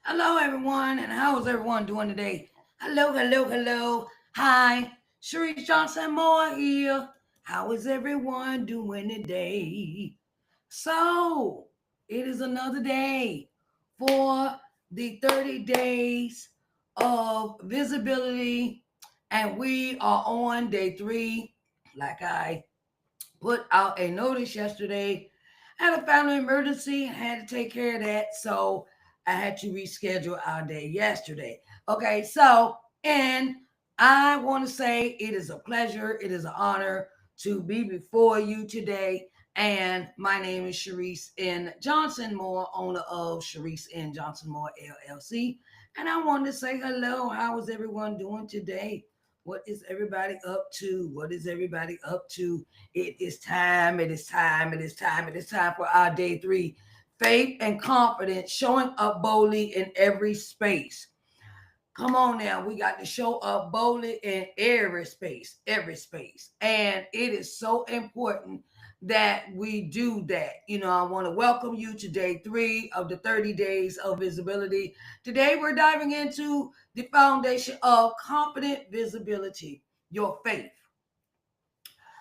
Hello, everyone, and how is everyone doing today? Hello, hello, hello. Hi, Sharice Johnson Moore here. How is everyone doing today? So, it is another day for the 30 days of visibility, and we are on day three. Like I put out a notice yesterday. I had a family emergency and had to take care of that. So I had to reschedule our day yesterday. Okay, and I want to say it is a pleasure, it is an honor to be before you today. And my name is Sharice N. Johnson Moore, owner of Sharice N. Johnson Moore LLC. And I wanted to say hello. How is everyone doing today? What is everybody up to? What is everybody up to? It is time. It is time. It is time. It is time for our day three. Faith and confidence, showing up boldly in every space. Come on now, we got to show up boldly in every space, every space. And it is so important that we do that. I want to welcome you to day three of the 30 days of visibility. Today, we're diving into the foundation of confident visibility, your faith.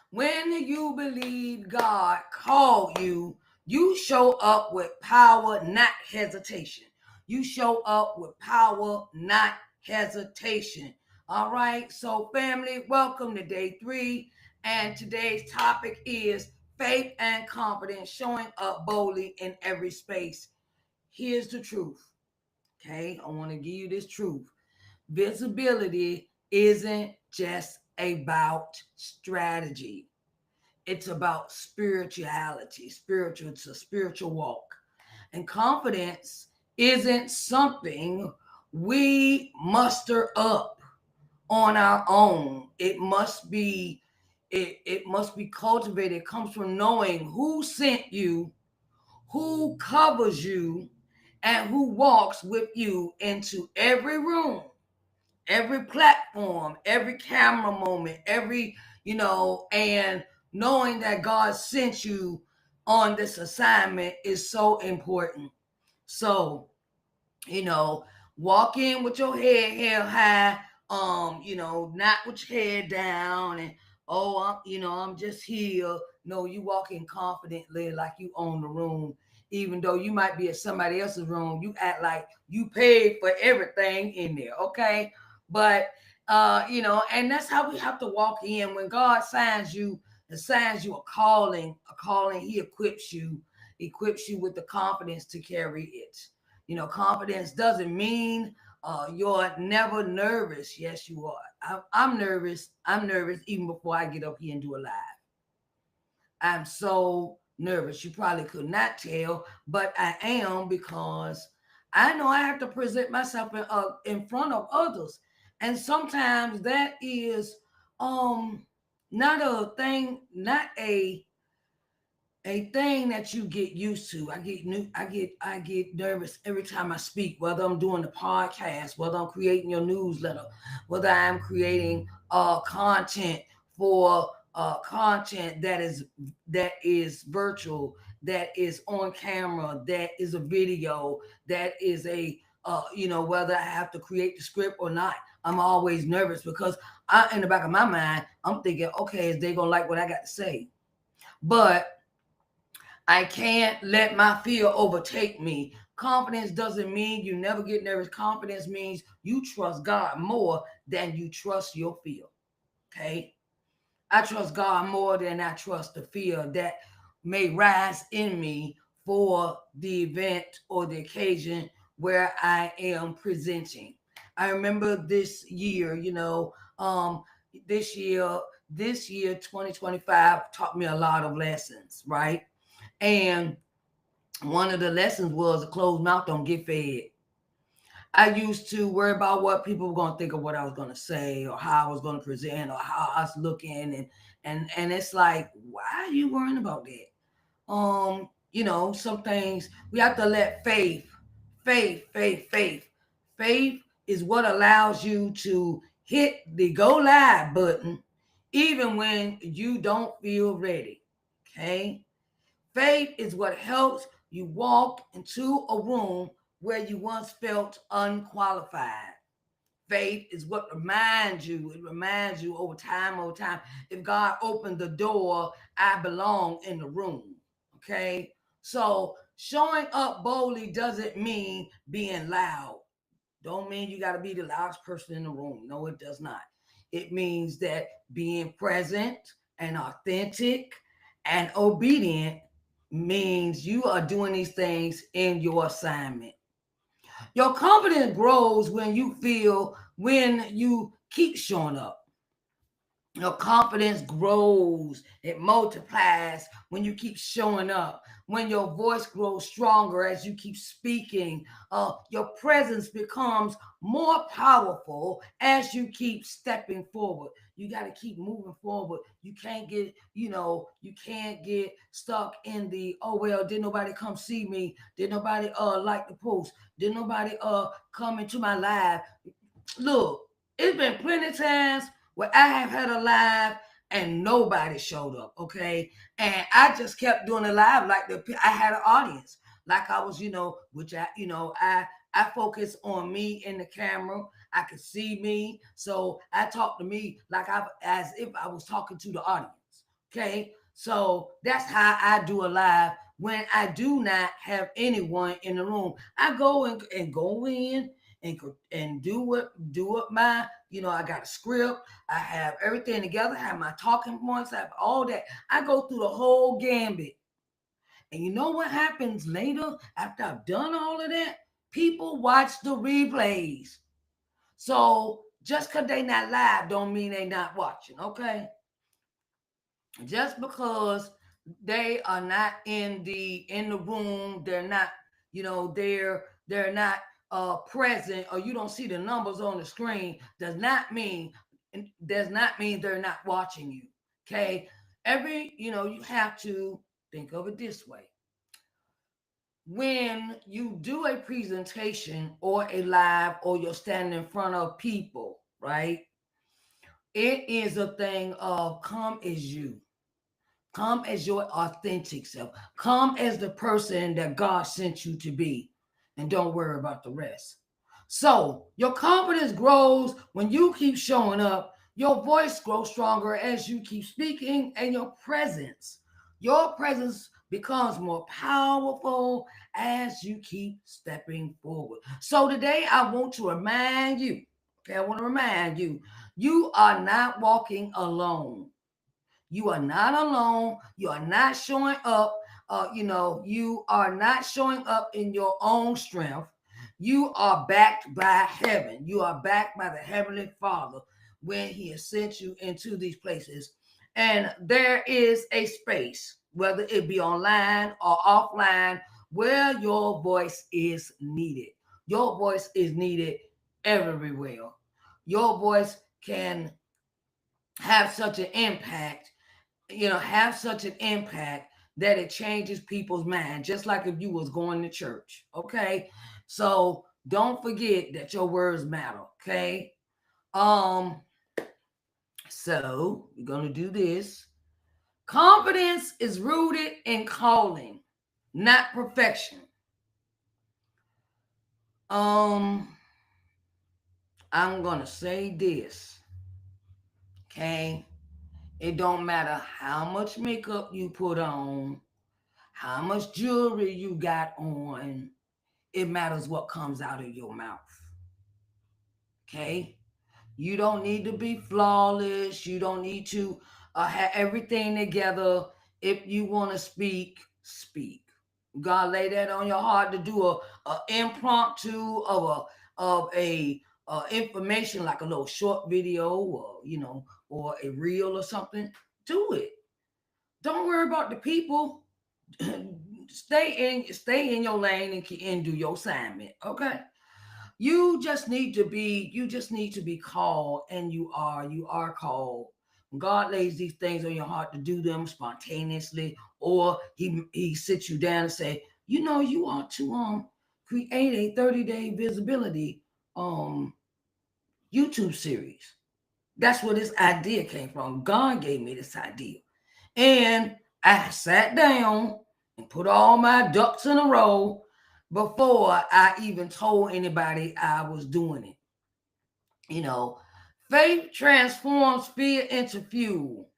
When you believe God called you, you show up with power, not hesitation. You show up with power, not hesitation. All right. So, family, welcome to day three. And today's topic is faith and confidence, showing up boldly in every space. Here's the truth. Okay. I want to give you this truth. Visibility isn't just about strategy. It's about spirituality. It's a spiritual walk. And confidence isn't something we muster up on our own. It must be cultivated. It comes from knowing who sent you, who covers you, and who walks with you into every room, every platform, every camera moment, and knowing that God sent you on this assignment is so important. So, you know, walk in with your head held high, not with your head down and I'm just here. No, you walk in confidently like you own the room. Even though you might be at somebody else's room, you act like you paid for everything in there, okay? But and that's how we have to walk in. When God assigns you a calling, He equips you with the confidence to carry it. Confidence doesn't mean you're never nervous. Yes, you are. I'm nervous. I'm nervous even before I get up here and do a live. I'm so nervous. You probably could not tell, but I am because I know I have to present myself in front of others, and sometimes that is um not a thing, not a thing that you get used to. I get nervous every time I speak, whether I'm doing the podcast, whether I'm creating your newsletter, whether I'm creating content for content that is virtual, that is on camera, that is a video, that is whether I have to create the script or not. I'm always nervous because in the back of my mind, I'm thinking, okay, is they gonna like what I got to say? But I can't let my fear overtake me. Confidence doesn't mean you never get nervous. Confidence means you trust God more than you trust your fear. Okay? I trust God more than I trust the fear that may rise in me for the event or the occasion where I am presenting. I remember this year, this year, this year, 2025 taught me a lot of lessons, right? And one of the lessons was a closed mouth don't get fed. I used to worry about what people were going to think of what I was going to say or how I was going to present or how I was looking. And it's like, why are you worrying about that? Some things we have to let faith is what allows you to hit the go live button even when you don't feel ready. Okay? Faith is what helps you walk into a room where you once felt unqualified. Faith is what reminds you. It reminds you over time. If God opened the door, I belong in the room. Okay? So showing up boldly doesn't mean being loud. Don't mean you got to be the loudest person in the room. No, it does not. It means that being present and authentic and obedient means you are doing these things in your assignment. Your confidence grows when you keep showing up. Your confidence grows, it multiplies when you keep showing up, when your voice grows stronger as you keep speaking. Your presence becomes more powerful as you keep stepping forward. You got to keep moving forward. You can't get stuck in the, oh well, did nobody come see me, did nobody like the post, did nobody come into my live. Look, it's been plenty of times where I have had a live and nobody showed up, okay? And I just kept doing a live like I had an audience, like I was, which I focus on me in the camera. I could see me, so I talk to me like as if I was talking to the audience, okay? So that's how I do a live when I do not have anyone in the room. I go and go in and do what I got a script, I have everything together, I have my talking points, I have all that. I go through the whole gambit. And you know what happens later after I've done all of that? People watch the replays. So just because they not live don't mean they not watching, okay? Just because they are not in the room, they're not, they're not present, or you don't see the numbers on the screen, does not mean they're not watching you. Okay. You have to think of it this way. When you do a presentation or a live, or you're standing in front of people, right? It is a thing of come as you. Come as your authentic self. Come as the person that God sent you to be. And don't worry about the rest. So your confidence grows when you keep showing up. Your voice grows stronger as you keep speaking, and your presence becomes more powerful as you keep stepping forward. So today I want to remind you, okay, I want to remind you, you are not walking alone. You are not alone. You are not showing up. You are not showing up in your own strength. You are backed by heaven. You are backed by the Heavenly Father when He has sent you into these places. And there is a space, whether it be online or offline, where your voice is needed. Your voice is needed everywhere. Your voice can have such an impact that it changes people's mind, just like if you was going to church. Okay, so don't forget that your words matter. Okay. um so we're gonna do this. Confidence is rooted in calling, not perfection. um I'm gonna say this. Okay, it don't matter how much makeup you put on, how much jewelry you got on. It matters what comes out of your mouth. Okay? You don't need to be flawless. You don't need to have everything together. If you want to speak, speak. God lay that on your heart to do a impromptu of a information, like a little short video, or a reel or something. Do it. Don't worry about the people. Stay in your lane and do your assignment. Okay. You just need to be called, and you are called. God lays these things on your heart to do them spontaneously, or he sits you down and say, you ought to create a 30-day visibility um YouTube series. That's where this idea came from. God gave me this idea. And I sat down and put all my ducks in a row. before I even told anybody I was doing it. You know, faith transforms fear into fuel.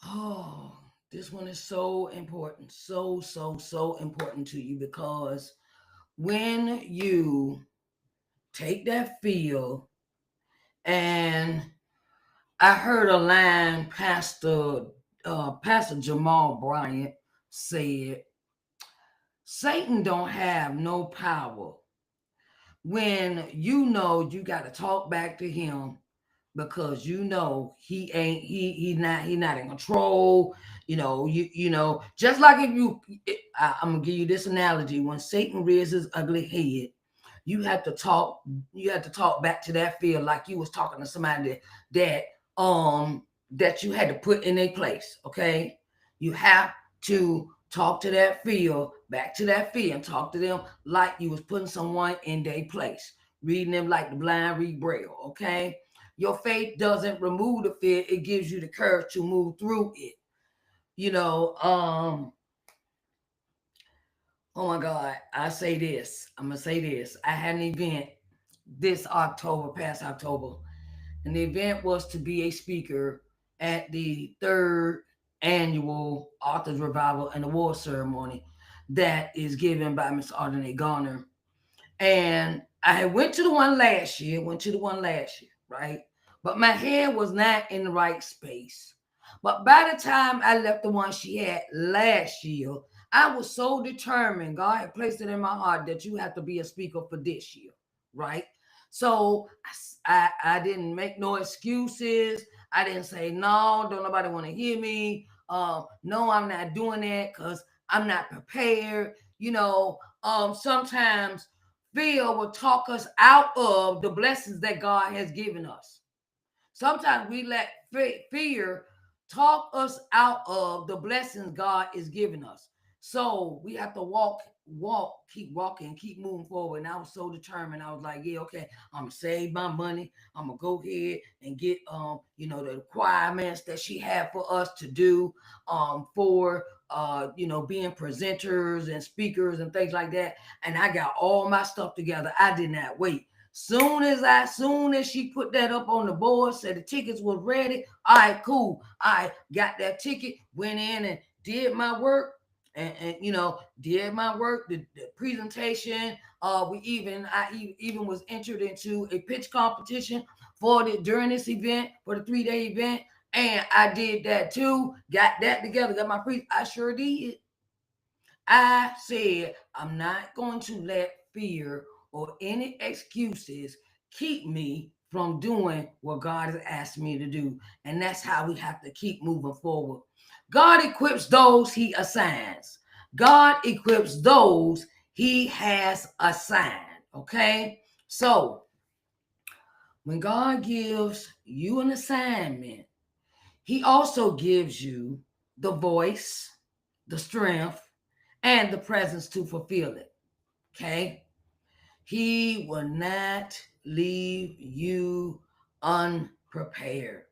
Oh, this one is so important. So important to you because when you take that fear, and I heard a line Pastor Jamal Bryant said, Satan don't have no power when you know you got to talk back to him because you know he not in control. You know, just like if I'm gonna give you this analogy. When Satan rears his ugly head, you have to talk back to that fear like you was talking to somebody that you had to put in a place. Okay, you have to talk to that fear, back to that fear, and talk to them like you was putting someone in their place, reading them like the blind read braille. Okay, your faith doesn't remove the fear, it gives you the courage to move through it. You know, oh my God, I'm gonna say this. I had an event this October, past October, and the event was to be a speaker at the third annual Authors Revival and Award Ceremony that is given by Miss Audrey Garner. And I went to the one last year, right? But my head was not in the right space. But by the time I left the one she had last year, I was so determined. God had placed it in my heart that you have to be a speaker for this year, right? So I didn't make no excuses. I didn't say, no, don't nobody want to hear me. No, I'm not doing that because I'm not prepared. Sometimes fear will talk us out of the blessings that God has given us. Sometimes we let fear talk us out of the blessings God is giving us. So we have to keep walking, keep moving forward. And I was so determined. I was like, yeah, okay, I'm gonna save my money. I'm gonna go ahead and get the requirements that she had for us to do for being presenters and speakers and things like that. And I got all my stuff together. I did not wait. Soon as she put that up on the board, said the tickets was ready. All right, cool. I got that ticket, went in and did my work, and did my work. The presentation. I even was entered into a pitch competition during this event for the 3-day event, and I did that too. Got that together. Got my I sure did. I said, I'm not going to let fear or any excuses keep me from doing what God has asked me to do. And that's how we have to keep moving forward. God equips those he assigns. God equips those he has assigned. Okay? So, when God gives you an assignment, he also gives you the voice, the strength, and the presence to fulfill it. Okay? He will not leave you unprepared.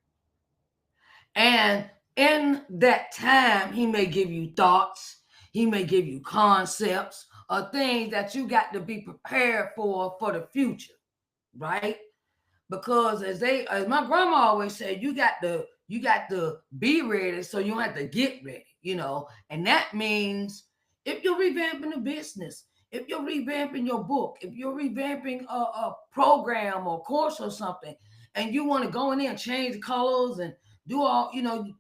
And in that time, he may give you thoughts, he may give you concepts or things that you got to be prepared for the future, right? Because as my grandma always said, you got to be ready so you don't have to get ready. And that means if you're revamping a business, if you're revamping your book, if you're revamping a program or course or something, and you want to go in there and change the colors and do all,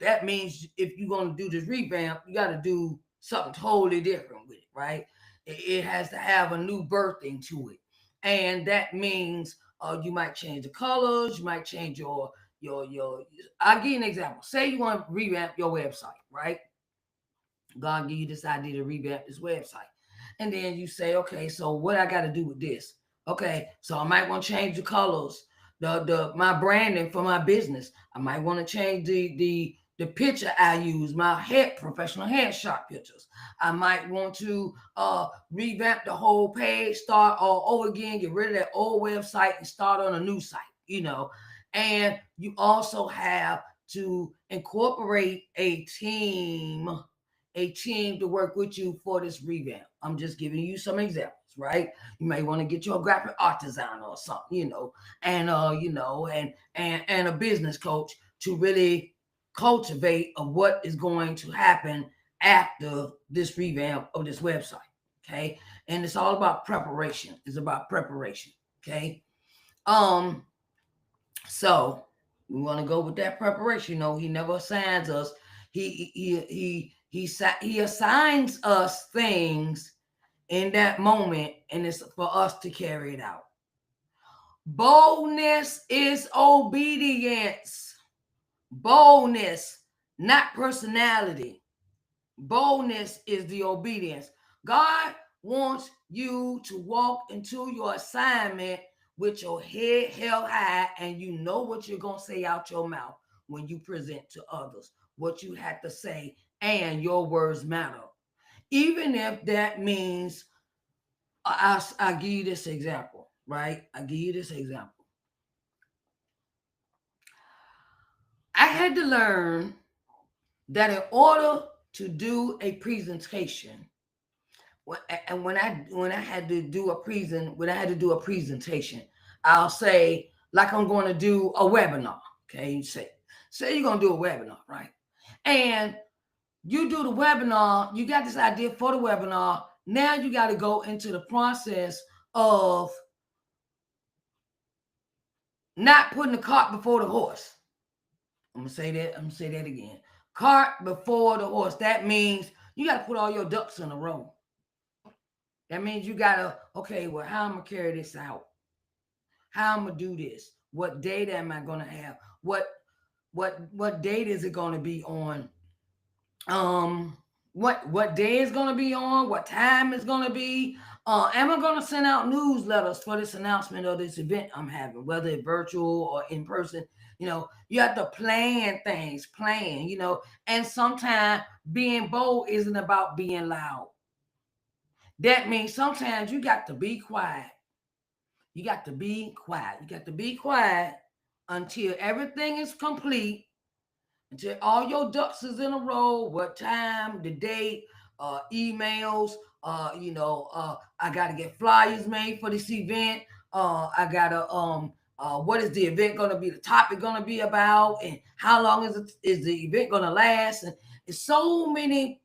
that means if you're going to do this revamp, you got to do something totally different with it, right? It has to have a new birthing to it. And that means you might change the colors. You might change your. I'll give you an example. Say you want to revamp your website, right? God give you this idea to revamp this website, and then you say, okay, so what I got to do with this? Okay, so I might want to change the colors, the my branding for my business. I might want to change the picture I use, my professional headshot pictures. I might want to revamp the whole page, start all over again, get rid of that old website and start on a new site. And you also have to incorporate a team a team to work with you for this revamp. I'm just giving you some examples, right? You may want to get your graphic art designer or something, and a business coach to really cultivate of what is going to happen after this revamp of this website. Okay. And it's all about preparation. It's about preparation. Okay. Um, so we want to go with that preparation. He never assigns us. He assigns us things in that moment, and it's for us to carry it out. Boldness is obedience. Boldness, not personality. Boldness is the obedience. God wants you to walk into your assignment with your head held high, and you know what you're going to say out your mouth when you present to others, what you have to say, and your words matter. Even if that means, I'll give you this example, right? I'll give you this example. I had to learn that in order to do a presentation, and when I had to do a presentation, I'll say, like, I'm going to do a webinar. Okay, you say you're going to do a webinar, right? And you do the webinar, you got this idea for the webinar. Now you got to go into the process of not putting the cart before the horse. I'm gonna say that again. Cart before the horse. That means you got to put all your ducks in a row. That means you gotta, okay, well, how I'm gonna carry this out? How I'm gonna do this? What data am I gonna have? What date is it gonna be on? Um, what day is gonna be on? What time is gonna be? Am I gonna send out newsletters for this announcement of this event I'm having, whether it's virtual or in person? You have to plan things, and sometimes being bold isn't about being loud. That means sometimes you got to be quiet. You got to be quiet. You got to be quiet until everything is complete, until all your ducks is in a row. What time, the date, emails. I got to get flyers made for this event. I gotta what is the event gonna be? The topic gonna be about, and how long is the event gonna last? And it's so many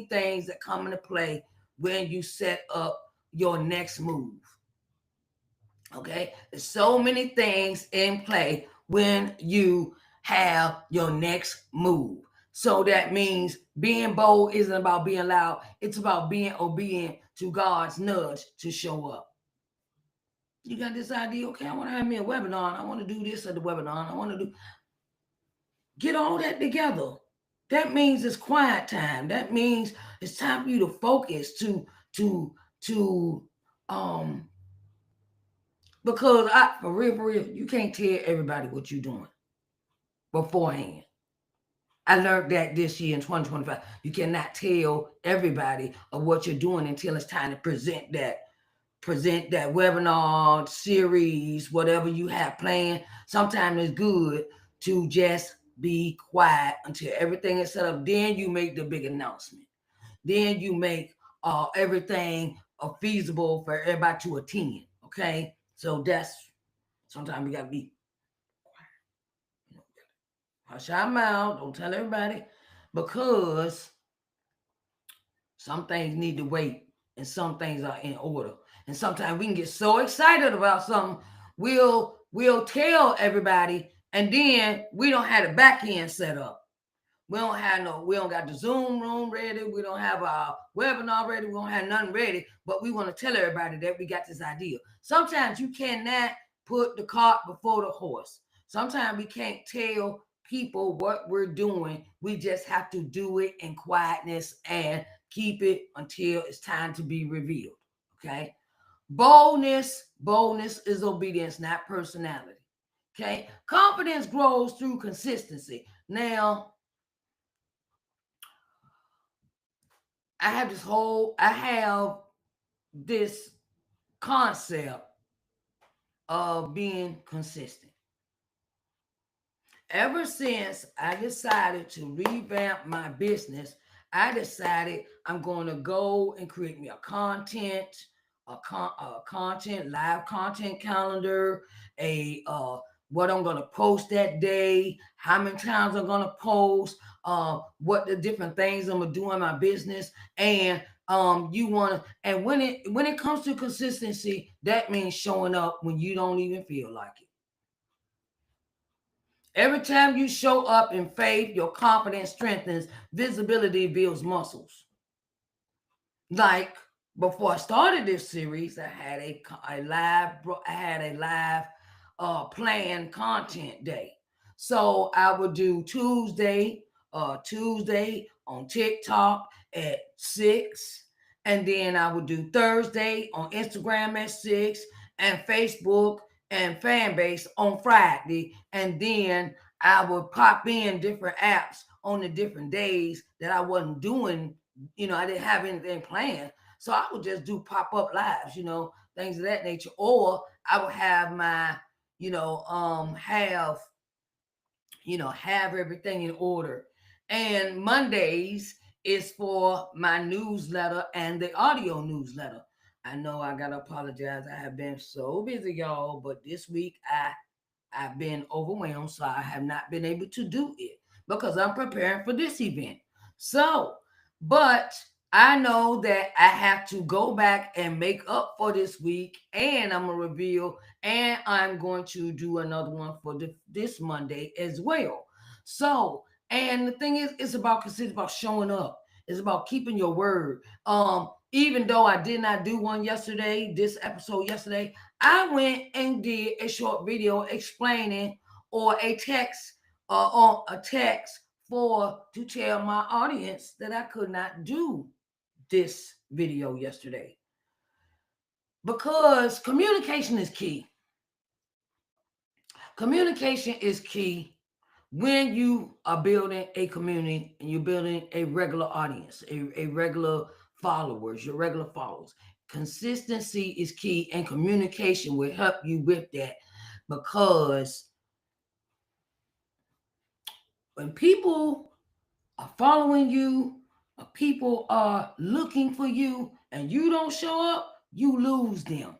things that come into play when you set up your next move. Okay, there's so many things in play when you have your next move. So that means being bold isn't about being loud, it's about being obedient to God's nudge to show up. You got this idea, okay, I want to have me a webinar, and I want to do this at the webinar, and I want to get all that together. That means it's quiet time. That means it's time for you to focus to um because for real, you can't tell everybody what you're doing beforehand. I learned that this year in 2025. You cannot tell everybody of what you're doing until it's time to present that webinar series, whatever you have planned. Sometimes it's good to just be quiet until everything is set up. Then you make the big announcement. Then you make everything feasible for everybody to attend. Okay, so that's sometimes we gotta be hush our mouth, don't tell everybody, because some things need to wait and some things are in order. And sometimes we can get so excited about something, we'll tell everybody, and then we don't have the back end set up. We don't got the Zoom room ready. We don't have our webinar ready. We don't have nothing ready, but we want to tell everybody that we got this idea. Sometimes you cannot put the cart before the horse. Sometimes we can't tell people what we're doing. We just have to do it in quietness and keep it until it's time to be revealed. Okay. Boldness is obedience, not personality. Okay. Confidence grows through consistency. Now, I have this concept of being consistent. Ever since I decided to revamp my business, I decided I'm going to go and create me a content, live content calendar, a what I'm gonna post that day, how many times I'm gonna post, what the different things I'm gonna do in my business, and you wanna, and when it comes to consistency, that means showing up when you don't even feel like it. Every time you show up in faith, your confidence strengthens, visibility builds muscles. Like before I started this series, I had a live planned content day. So I would do Tuesday on TikTok at 6, and then I would do Thursday on Instagram at 6, and Facebook and fan base on Friday, and then I would pop in different apps on the different days that I wasn't doing, I didn't have anything planned. So I would just do pop-up lives, things of that nature. Or I would have my, you know, have, have everything in order. And Mondays is for my newsletter and the audio newsletter. I know I gotta apologize. I have been so busy, y'all, but this week I've been overwhelmed, so I have not been able to do it because I'm preparing for this event. So, but I know that I have to go back and make up for this week, and I'm gonna reveal, and I'm going to do another one for this Monday as well. So, and the thing is, it's about showing up. It's about keeping your word. Even though I did not do one yesterday, this episode yesterday, I went and did a short video explaining, or a text, on a text for to tell my audience that I could not do this video yesterday because communication is key. Communication is key when you are building a community and you're building a regular audience, a regular followers, your regular followers. Consistency is key, and communication will help you with that because when people are following you, or people are looking for you, and you don't show up, you lose them.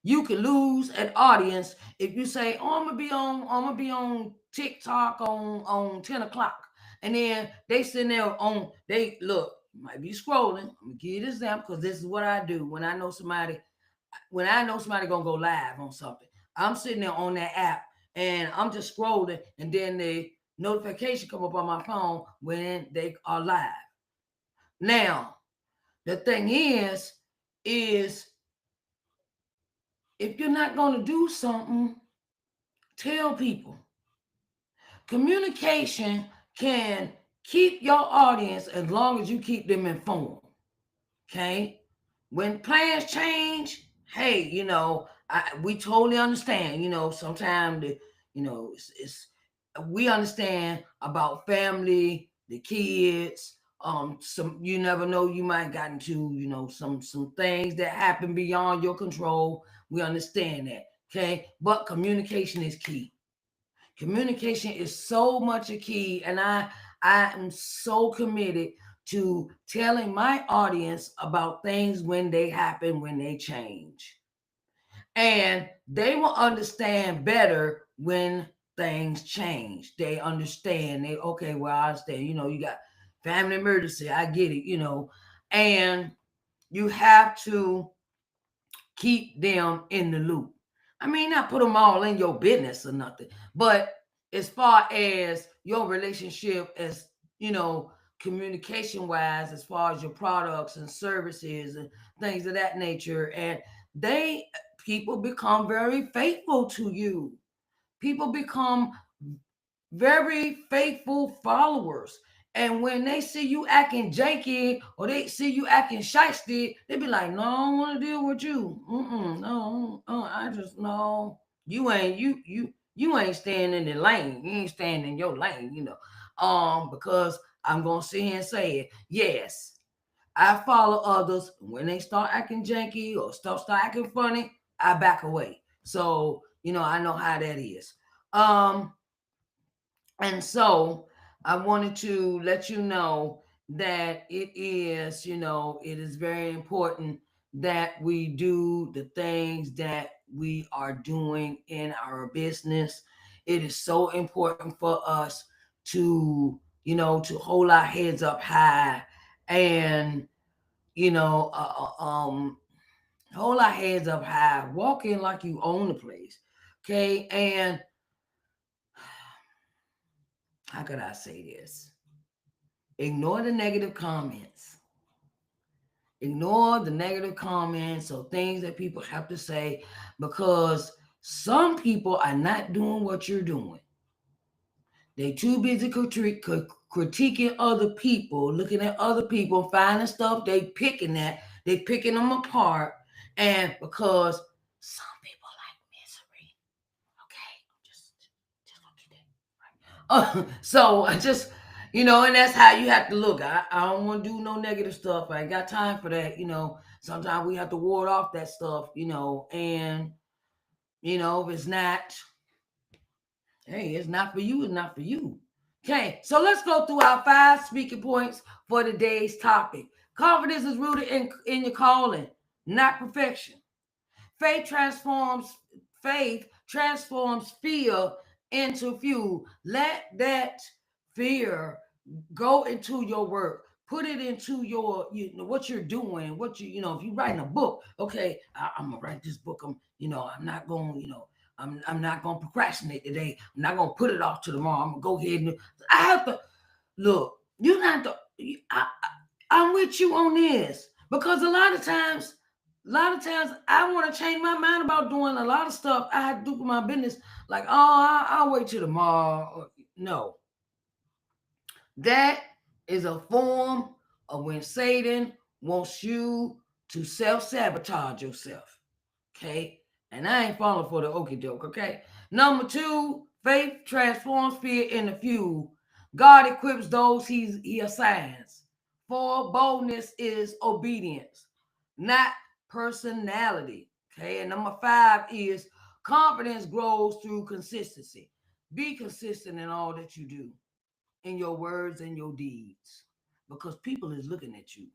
You can lose an audience if you say, "Oh, I'm gonna be on TikTok on 10 o'clock," and then they sitting there they look, might be scrolling. I'm gonna give you this example because this is what I do when I know somebody gonna go live on something. I'm sitting there on that app and I'm just scrolling, and then the notification come up on my phone when they are live. Now, the thing is if you're not gonna do something, tell people. Communication can keep your audience as long as you keep them informed. Okay? When plans change, hey, we totally understand. Sometimes it's we understand about family, the kids. Some you never know, you might got into some things that happen beyond your control. We understand that. Okay, but communication is key. Communication is so much a key, and I am so committed to telling my audience about things when they happen, when they change. And they will understand better when things change. They understand. They okay, well, I understand. You got family emergency. I get it, and you have to keep them in the loop. I mean, not put them all in your business or nothing, but as far as your relationship, as you know, communication wise, as far as your products and services and things of that nature, and they people become very faithful to you. People become very faithful followers. And when they see you acting janky or they see you acting shysty, they be like, "No, I don't want to deal with you. No, I just no. You ain't staying in the lane. You ain't staying in your lane. Because I'm gonna sit here and say it. Yes, I follow others. When they start acting janky or start acting funny, I back away. So I know how that is. And so I wanted to let you know that it is, it is very important that we do the things that we are doing in our business. It is so important for us to, to hold our heads up high and, you know, uh, uh, um, hold our heads up high, walk in like you own the place. Okay. And how could I say this? Ignore the negative comments. Ignore the negative comments or things that people have to say because some people are not doing what you're doing. They too busy critiquing other people, looking at other people, finding stuff they picking at, they picking them apart, and because some people like misery. Okay, just gonna get that right. So I just, and that's how you have to look. I don't want to do no negative stuff. I ain't got time for that. Sometimes we have to ward off that stuff. And if it's not, hey, it's not for you. It's not for you. Okay, so let's go through our 5 speaking points for today's topic. Confidence is rooted in your calling, not perfection. Faith transforms faith transforms fear into fuel. Let that fear go into your work. Put it into your, what you're doing. What if you're writing a book, okay, I'm gonna write this book. I'm not going, I'm not gonna procrastinate today. I'm not gonna put it off to tomorrow. I'm gonna go ahead and I have to look. You not to. I'm with you on this because a lot of times I want to change my mind about doing a lot of stuff I had to do for my business. Like, oh, I'll wait till tomorrow. No, that is a form of when Satan wants you to self-sabotage yourself. Okay? And I ain't falling for the okie doke, okay? Number 2, faith transforms fear into fuel. God equips those he assigns. 4, boldness is obedience, not personality. Okay, and number 5 is confidence grows through consistency. Be consistent in all that you do, in your words and your deeds, because people is looking at you.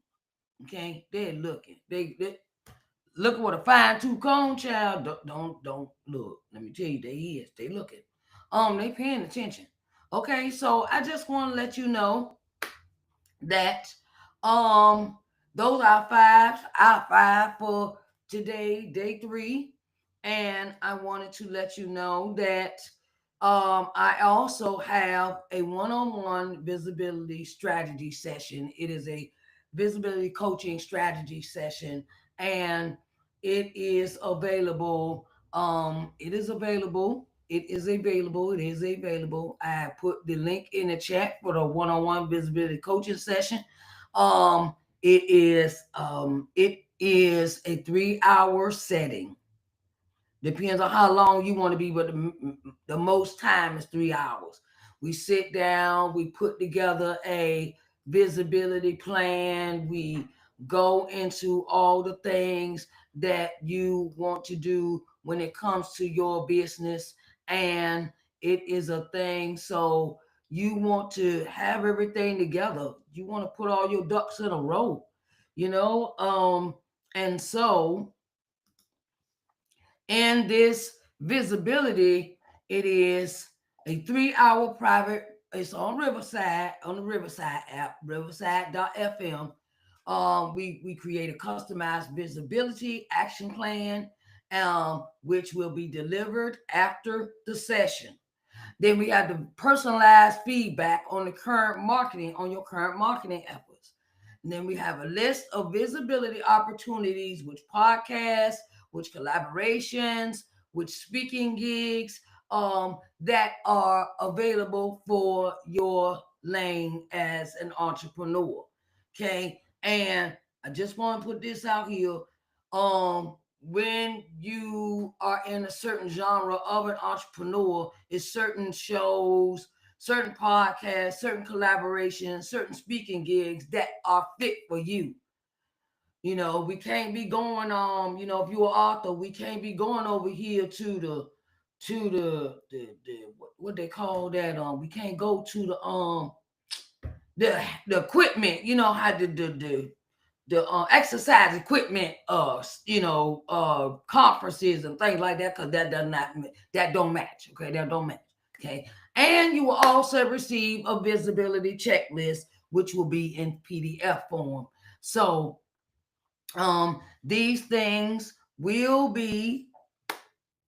Okay, they're looking. They looking with a fine tooth comb, child. Don't look. Let me tell you, they is. They looking. They paying attention. Okay, so I just want to let you know that um those are our five for today, day 3. And I wanted to let you know that I also have a one-on-one visibility strategy session. It is a visibility coaching strategy session, and it is available. It is available. I put the link in the chat for the one-on-one visibility coaching session. Um, it is a 3-hour setting. Depends on how long you want to be, but the most time is 3 hours. We sit down, we put together a visibility plan, we go into all the things that you want to do when it comes to your business. And it is a thing. So you want to have everything together. You want to put all your ducks in a row, you know? And so and this visibility, it is a 3-hour private, it's on Riverside, on the Riverside app, riverside.fm. We create a customized visibility action plan, which will be delivered after the session. Then we have the personalized feedback on your current marketing efforts. And then we have a list of visibility opportunities, which podcasts, which collaborations, which speaking gigs that are available for your lane as an entrepreneur. Okay. And I just want to put this out here. Um, when you are in a certain genre of an entrepreneur, it's certain shows, certain podcasts, certain collaborations, certain speaking gigs that are fit for you. We can't be going if you're an author, we can't be going over here to to the what they call that, we can't go to the equipment, you know how the exercise equipment, conferences and things like that, because that don't match. Okay, that don't match. Okay, and you will also receive a visibility checklist, which will be in PDF form. So, these things will be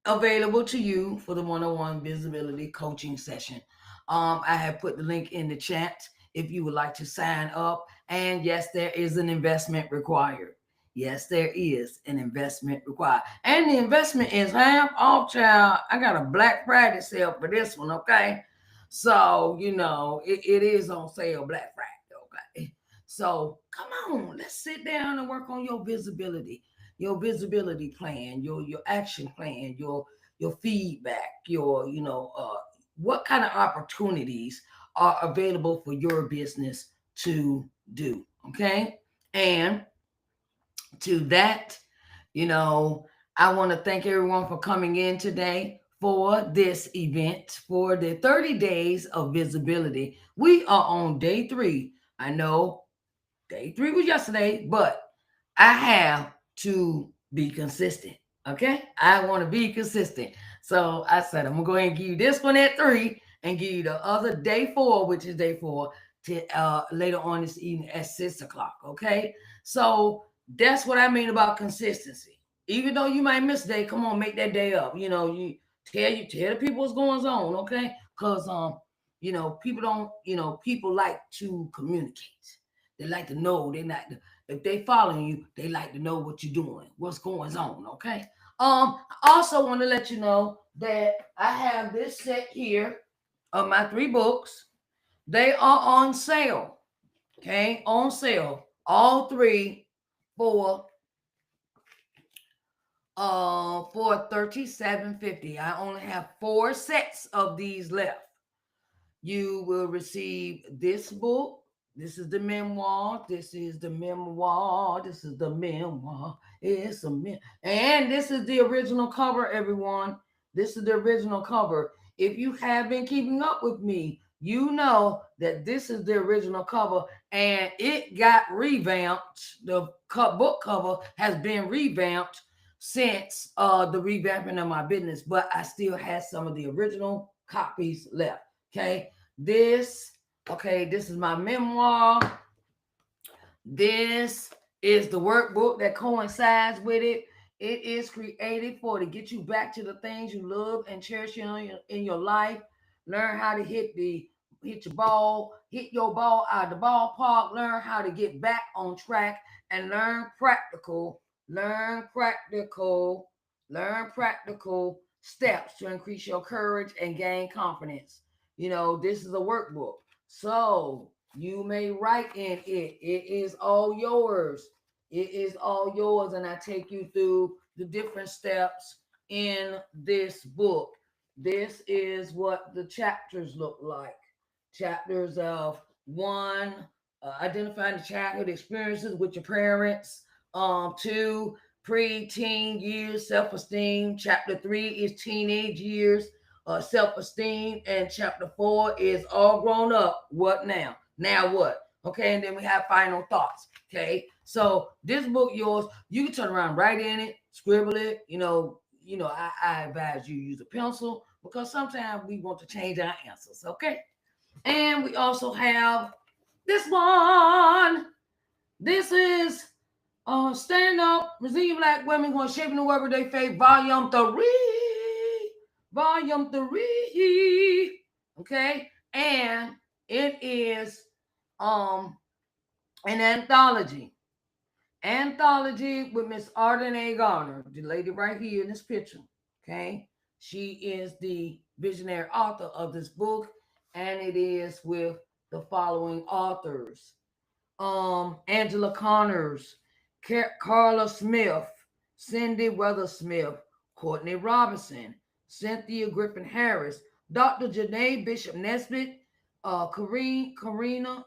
available to you for the one-on-one visibility coaching session. I have put the link in the chat if you would like to sign up. And yes, there is an investment required. Yes, there is an investment required. And the investment is half off, child. I got a Black Friday sale for this one, okay? So, it is on sale Black Friday, okay? So come on, let's sit down and work on your visibility plan, your action plan, your feedback, what kind of opportunities are available for your business to do. Okay. And to that, you know, I want to thank everyone for coming in today for this event for the 30 days of visibility. We are on day 3. I know day 3 was yesterday, but I have to be consistent. Okay. I want to be consistent. So I said, I'm going to go ahead and give you this one at 3 and give you the other day 4, which is day 4, to later on this evening at 6 o'clock. Okay. So that's what I mean about consistency. Even though you might miss a day, come on, make that day up. You tell the people what's going on. Okay. Because, people don't, people like to communicate. They like to know. If they following you, they like to know what you're doing, what's going on. Okay. I also want to let you know that I have this set here of my 3 books. They are on sale. Okay, on sale. All 3 for for $37.50. I only have 4 sets of these left. You will receive this book. This is the memoir. This is the memoir. This is the memoir. It's and this is the original cover, everyone. This is the original cover. If you have been keeping up with me, you know that this is the original cover, and it got revamped. The book cover has been revamped since the revamping of my business, but I still have some of the original copies left. Okay. This, this is my memoir. This is the workbook that coincides with it. It is created to get you back to the things you love and cherish in your life. Learn how to hit your ball out of the ballpark. Learn how to get back on track and learn practical steps to increase your courage and gain confidence. This is a workbook. So you may write in it. It is all yours. It is all yours. And I take you through the different steps in this book. This is what the chapters look like. Chapters of 1, identifying the childhood experiences with your parents. 2, pre-teen years, self-esteem. Chapter 3 is teenage years, self-esteem. And chapter 4 is all grown up. What now? Now what? Okay, and then we have final thoughts. Okay, so this book yours, you can turn around, write in it, scribble it. I advise you use a pencil because sometimes we want to change our answers. Okay, and we also have this one. This is Stand Up, Resilient Black Women Who Are Shaping the World with Their Faith, Volume 3. Volume 3. Okay, and it is an anthology with Miss Arden A. Garner, the lady right here in this picture. Okay, she is the visionary author of this book, and it is with the following authors: Angela Connors, Carla Smith, Cindy Weathersmith, Courtney Robinson, Cynthia Griffin Harris, Dr. Janae Bishop Nesbitt, Karina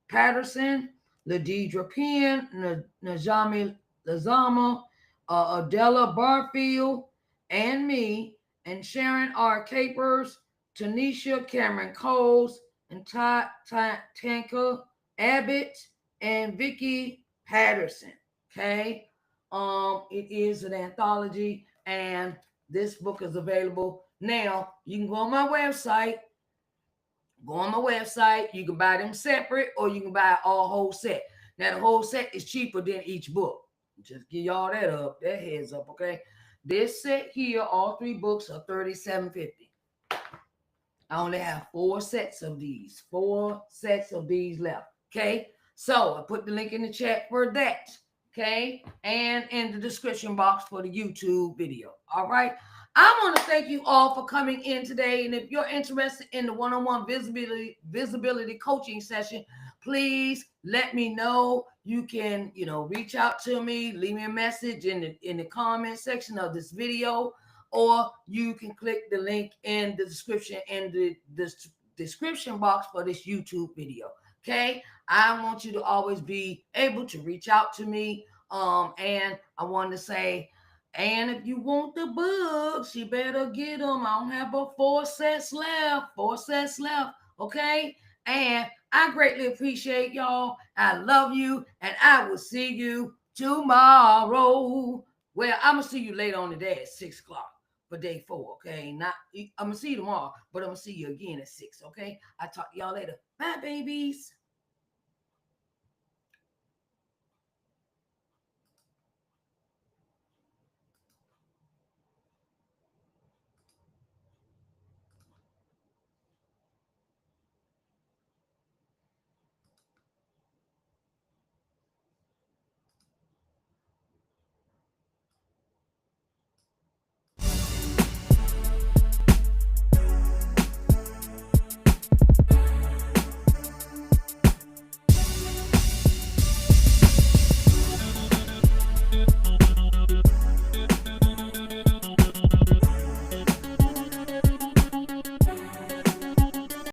Patterson, Ladidra Penn, Najami Lazama, Adela Barfield, and me. and Sharon R. Capers, Tanisha Cameron Coles, and Tanka Abbott, and Vicky Patterson. Okay. It is an anthology, and this book is available now. You can go on my website. Go on my website. You can buy them separate, or you can buy all whole set. Now the whole set is cheaper than each book. Just give y'all that heads up, okay? This set here, all three books are $37.50. I only have four sets of these left. Okay. So I put the link in the chat for that. Okay. And in the description box for the YouTube video. All right. I want to thank you all for coming in today. And if you're interested in the one-on-one visibility coaching session, please let me know. You can, reach out to me, leave me a message in the comment section of this video, or you can click the link in the description the description box for this YouTube video. Okay, I want you to always be able to reach out to me. And I want to say, and if you want the books, you better get them. I don't have but 4 sets left. 4 sets left. Okay, and I greatly appreciate y'all. I love you, and I will see you tomorrow. Well, I'm gonna see you later on today at 6 o'clock for day 4, okay? Not I'm gonna see you tomorrow, but I'm gonna see you again at 6, okay? I'll talk to y'all later. Bye, babies.